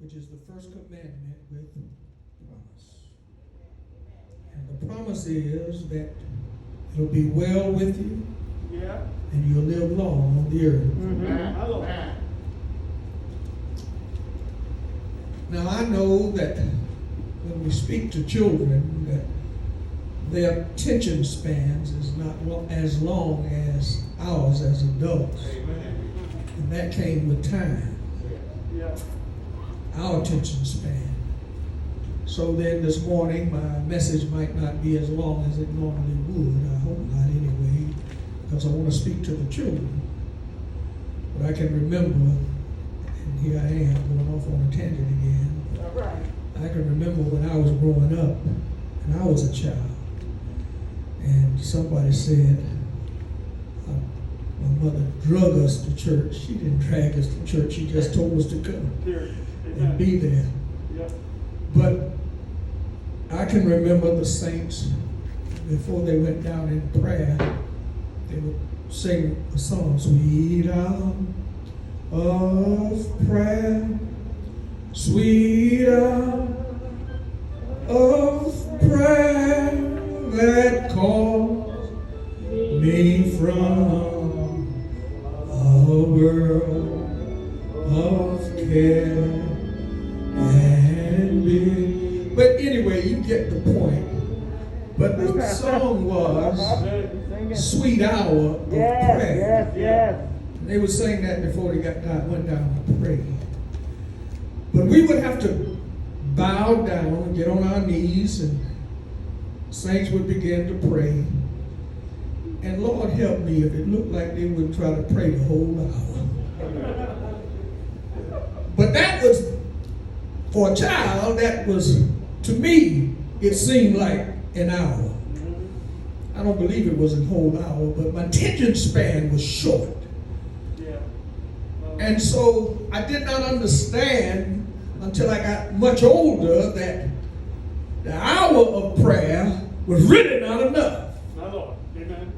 which is the first commandment with promise. And the promise is that it'll be well with you, and you'll live long on the earth. Now I know that when we speak to children, that their attention spans is not as long as ours as adults. And that came with time. Our attention span. So then this morning, my message might not be as long as it normally would. I hope not anyway, because I want to speak to the children. But I can remember, and here I am going off on a tangent again. I can remember when I was growing up, and I was a child, and somebody said, my mother drug us to church. She didn't drag us to church. She just told us to come and be there. But I can remember the saints, before they went down in prayer, they would sing a song, Sweet Hour of Prayer, Sweet Hour of Prayer that calls me from a world of care and be. But anyway, you get the point. But the song was Sweet Hour of Prayer. They would sing that before they went down to pray. But we would have to bow down and get on our knees, and saints would begin to pray. And Lord help me if it looked like they would try to pray the whole hour. But that was, for a child, that was, to me, it seemed like an hour. I don't believe it was a whole hour, but my attention span was short. And so I did not understand until I got much older that the hour of prayer was really not enough. My Lord. Amen.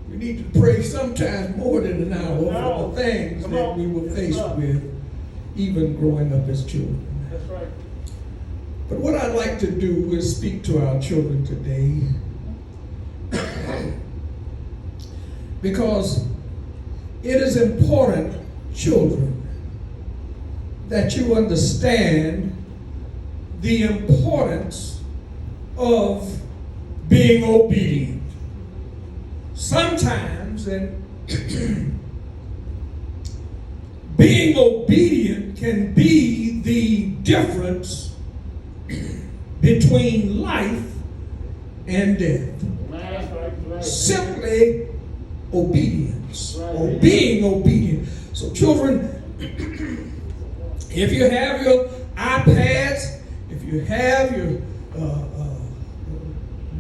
We need to pray sometimes more than an hour for the things that we were faced with, even growing up as children. That's right. But what I'd like to do is speak to our children today, because it is important, children, that you understand the importance of being obedient. Sometimes, and being obedient can be the difference between life and death. Simply obedience, or being obedient. So children, if you have your iPads, if you have your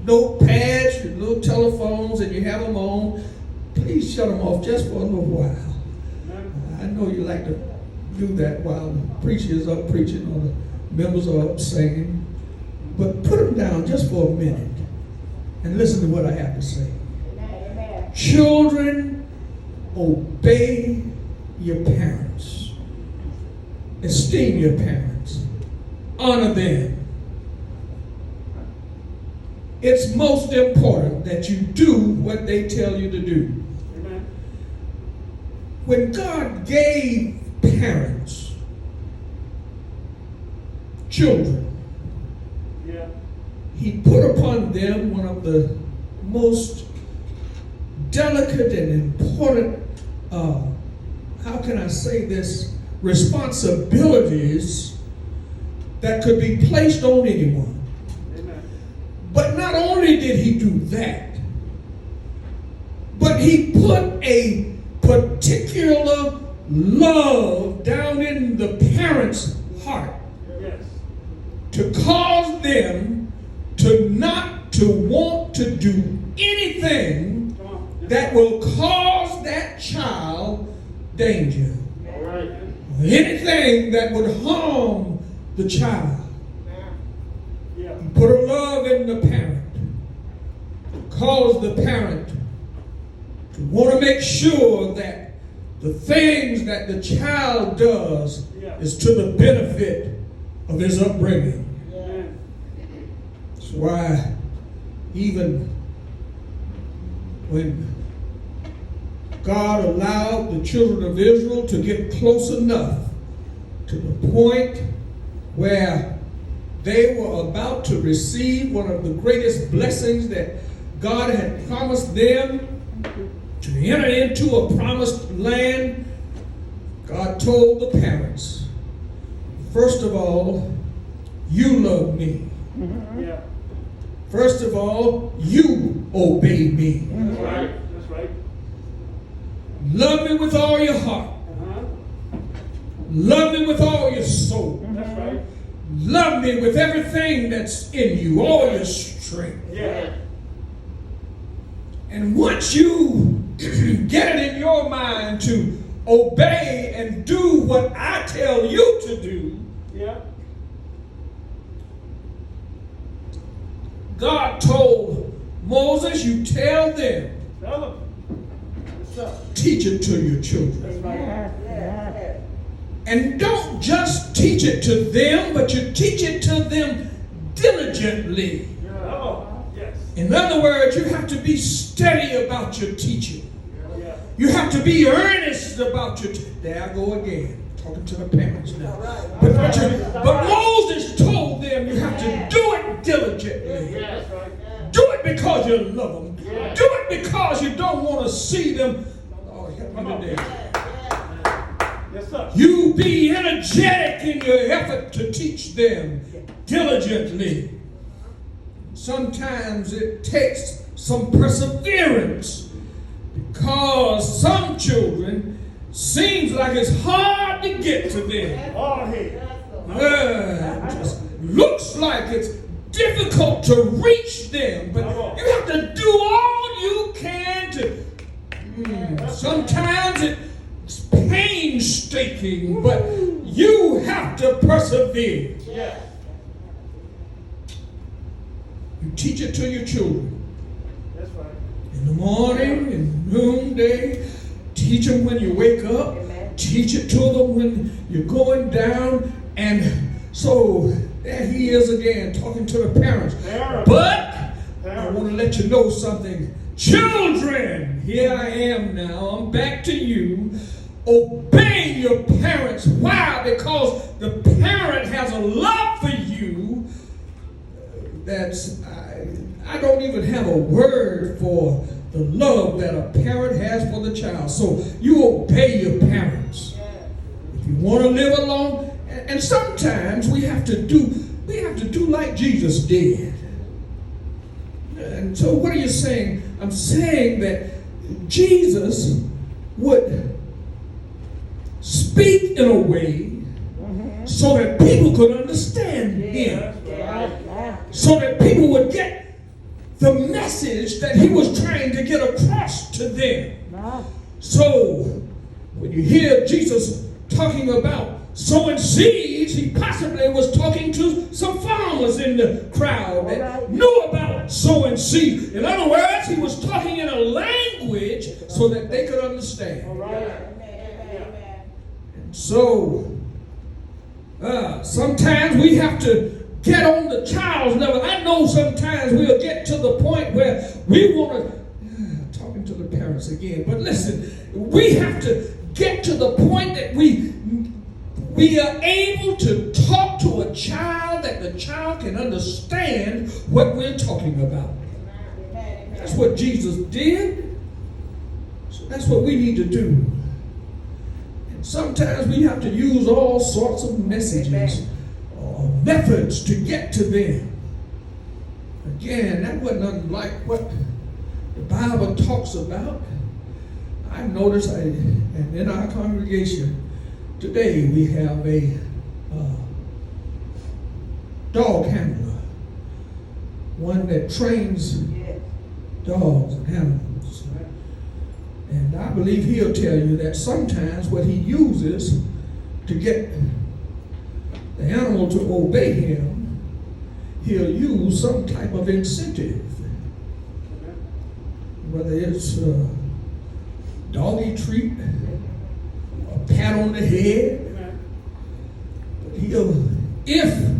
notepads, your little telephones, and you have them on, please shut them off just for a little while. I know you like to do that while the preacher is up preaching or the members are up singing, but put them down just for a minute and listen to what I have to say. Children, obey your parents. Esteem your parents. Honor them. It's most important that you do what they tell you to do. Amen. When God gave parents children, He put upon them one of the most delicate and important, how can I say this, responsibilities that could be placed on anyone. Amen. But not only did He do that, but He put a particular love down in the parent's heart to cause them to not to want to do anything that will cause that child danger. All right. Anything that would harm the child. Yeah. He put a love in the parent, cause the parent to want to make sure that the things that the child does is to the benefit of his upbringing. Amen. That's why even when God allowed the children of Israel to get close enough to the point where they were about to receive one of the greatest blessings that God had promised them, to enter into a promised land, God told the parents, first of all, you love me. Yeah. First of all, you obey me. That's right. That's right. Love me with all your heart. Love me with all your soul. That's right. Love me with everything that's in you, all your strength. Yeah. And once you get it in your mind to obey and do what I tell you to do, Yeah. God told Moses, you tell them, Tell them. What's up? teach it to your children. That's right. And don't just teach it to them, but you teach it to them diligently. Yeah. Oh, yes. In other words, you have to be steady about your teaching. Yeah. You have to be earnest about your There I go again, talking to the parents now. But Moses told them you have to do it diligently. Yeah. That's right. Do it because you love them. Yeah. Do it because you don't want to see them. Oh, help me today. Yes, sir. You be energetic in your effort to teach them diligently. Sometimes it takes some perseverance because some children seems like it's hard to get to them. All here. It just looks like it's difficult to reach them, but you have to do all you can to. Sometimes it's painstaking, but you have to persevere. Yeah. You teach it to your children. That's right. In the morning, in noonday, teach them when you wake up. Teach it to them when you're going down. And so there he is again talking to the parents. But I want to let you know something. Children, here I am now. I'm back to you. Obey your parents. Why? Because the parent has a love for you that's, I don't even have a word for the love that a parent has for the child. So you obey your parents. If you want to live along, and sometimes we have to do like Jesus did. And so what are you saying? I'm saying that Jesus would speak in a way so that people could understand him. So that people would get the message that he was trying to get across to them. So when you hear Jesus talking about sowing seeds, he possibly was talking to some farmers in the crowd that knew about sowing seeds. In other words, he was talking in a language so that they could understand. All right. And so sometimes we have to get on the child's level. I know sometimes we'll get to the point where we want to, talking to the parents again, but listen, we have to get to the point that we are able to talk to a child that the child can understand what we're talking about. That's what Jesus did. So that's what we need to do. And sometimes we have to use all sorts of messages or methods to get to them. Again, that wasn't unlike what the Bible talks about. I've noticed, and in our congregation today, we have a dog handler, one that trains dogs and animals. And I believe he'll tell you that sometimes what he uses to get the animal to obey him, he'll use some type of incentive. Whether it's a doggy treat, a pat on the head, he'll if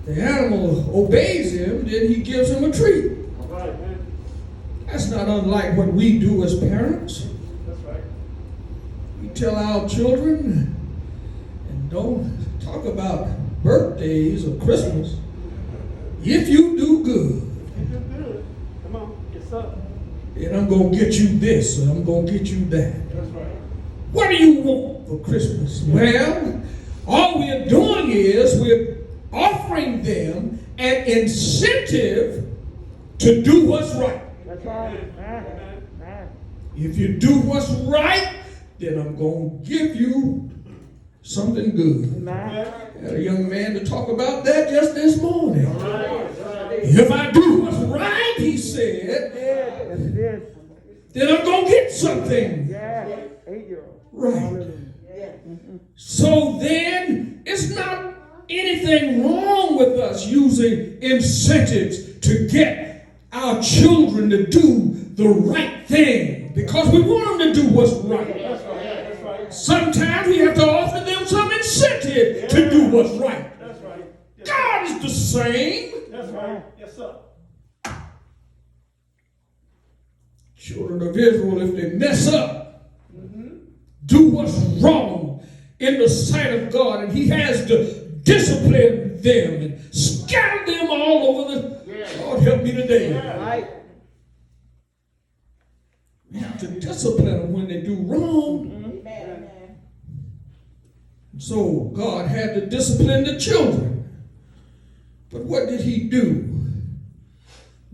the animal obeys him, then he gives him a treat. All right, man. That's not unlike what we do as parents. That's right. We tell our children, and don't talk about birthdays or Christmas, if you do good, You do good. Come on. Yes, sir. then I'm going to get you this or I'm going to get you that. That's right. What do you want for Christmas? Well, all we're doing is we're offering them an incentive to do what's right. That's right. Amen. If you do what's right, then I'm going to give you something good. Amen. I had a young man to talk about that just this morning. All right. If I do what's right, he said, then I'm going to get something right. So then, it's not anything wrong with us using incentives to get our children to do the right thing because we want them to do what's right. That's right. That's right. Sometimes we have to offer them some incentive to do what's right. That's right. Yes, God is the same. That's right. Yes, sir. Children of Israel, if they mess up, do what's wrong in the sight of God, and He has to discipline them and scatter them all over the. Lord help me today. Right. We have to discipline them when they do wrong. So God had to discipline the children. But what did He do?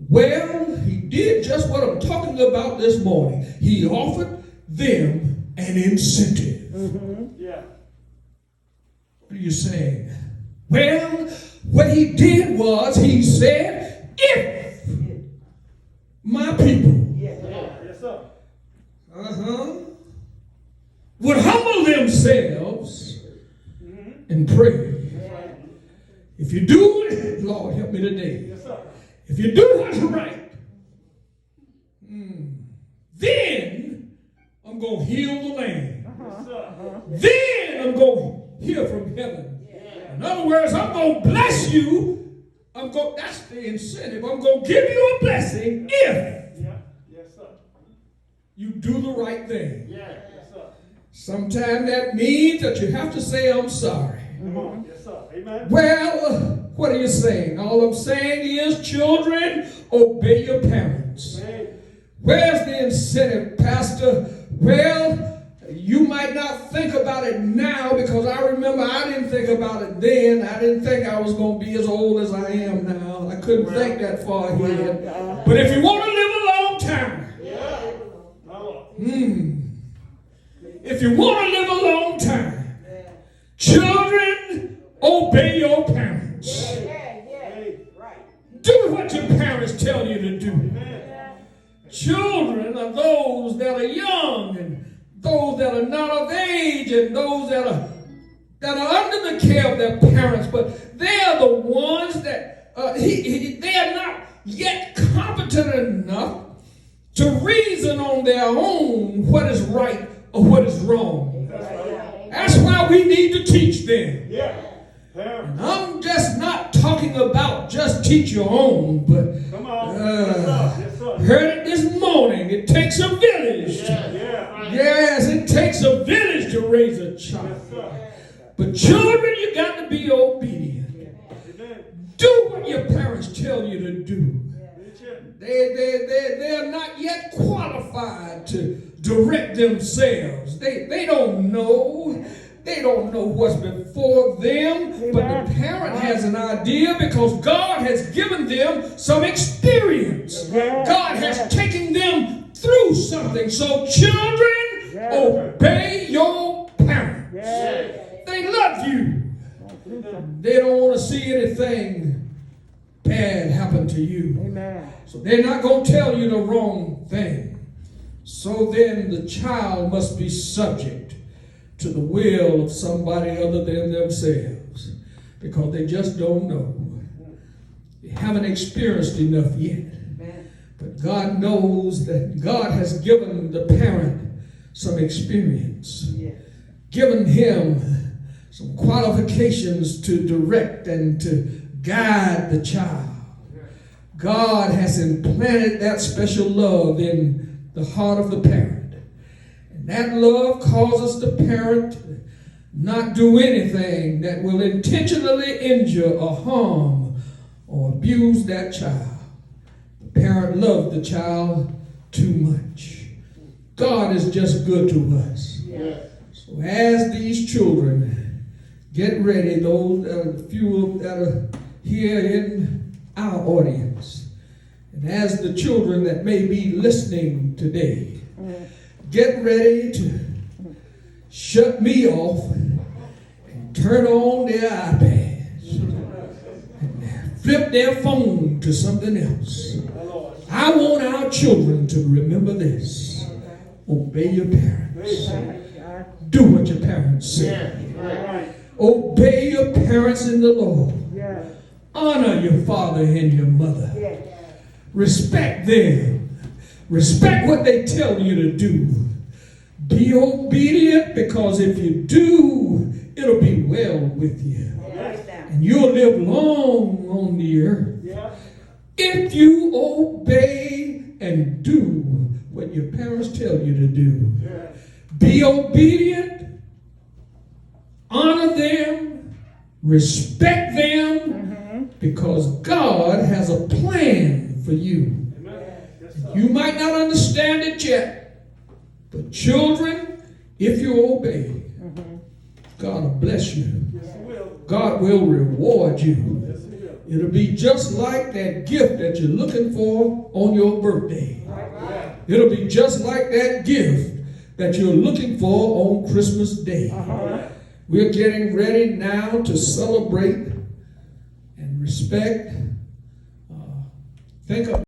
Well, He did just what I'm talking about this morning. He offered them an incentive. Yeah. What are you saying? Well, what He did was He said, if my people Yes, sir. would humble themselves and pray. If you do it, Lord help me today. Yes, sir. If you do what's right, then I'm going to heal the land. Yes, sir. Then I'm going to hear from heaven. In other words, I'm going to bless you. That's the incentive. I'm going to give you a blessing if Yeah. Yes, sir. you do the right thing. Yeah. Yes, sir. Sometimes that means that you have to say, I'm sorry. Come on. Yes, sir. Amen. Well, what are you saying? All I'm saying is, children, obey your parents. Amen. Where's the incentive, Pastor? Well, you might not think about it now because I remember I didn't think about it then. I didn't think I was going to be as old as I am now. I couldn't think that far ahead. But if you want to live a long time, if you want to live a long time, children, obey your parents. Do what your parents tell you to do. Children are those that are young and those that are not of age and those that are under the care of their parents, but they are the ones that they are not yet competent enough to reason on their own what is right or what is wrong. That's why we need to teach them. Yeah. And I'm just not talking about just teach your own, but Come on. Yes, sir. heard it this morning. It takes a village. Yeah. Yes, it takes a village to raise a child. Yes, sir. But children, you got to be obedient. Amen. Do what your parents tell you to do. Preach They are not yet qualified to direct themselves. They don't know. They don't know what's before them. But the parent has an idea because God has given them some experience. God has taken them through something. So children, obey your parents. They love you. They don't want to see anything bad happen to you. So they're not going to tell you the wrong thing. So then the child must be subject to the will of somebody other than themselves because they just don't know. They haven't experienced enough yet. But God knows that God has given the parent some experience. Given him some qualifications to direct and to guide the child. God has implanted that special love in the heart of the parent. And that love causes the parent to not do anything that will intentionally injure or harm or abuse that child. The parent loved the child too much. God is just good to us. So as these children get ready, those few that are here in our audience, and as the children that may be listening today, get ready to shut me off and turn on their iPads and flip their phone to something else. I want our children to remember this. Obey your parents. Do what your parents say. Obey your parents in the Lord. Honor your father and your mother. Respect them. Respect what they tell you to do. Be obedient, because if you do, it'll be well with you. And you'll live long on the earth. If you obey and do what your parents tell you to do. Be obedient. Honor them. Respect them. Because God has a plan for you. You might not understand it yet, but children, if you obey, God will bless you. God will reward you. It'll be just like that gift that you're looking for on your birthday. It'll be just like that gift that you're looking for on Christmas Day. We're getting ready now to celebrate and respect. Think of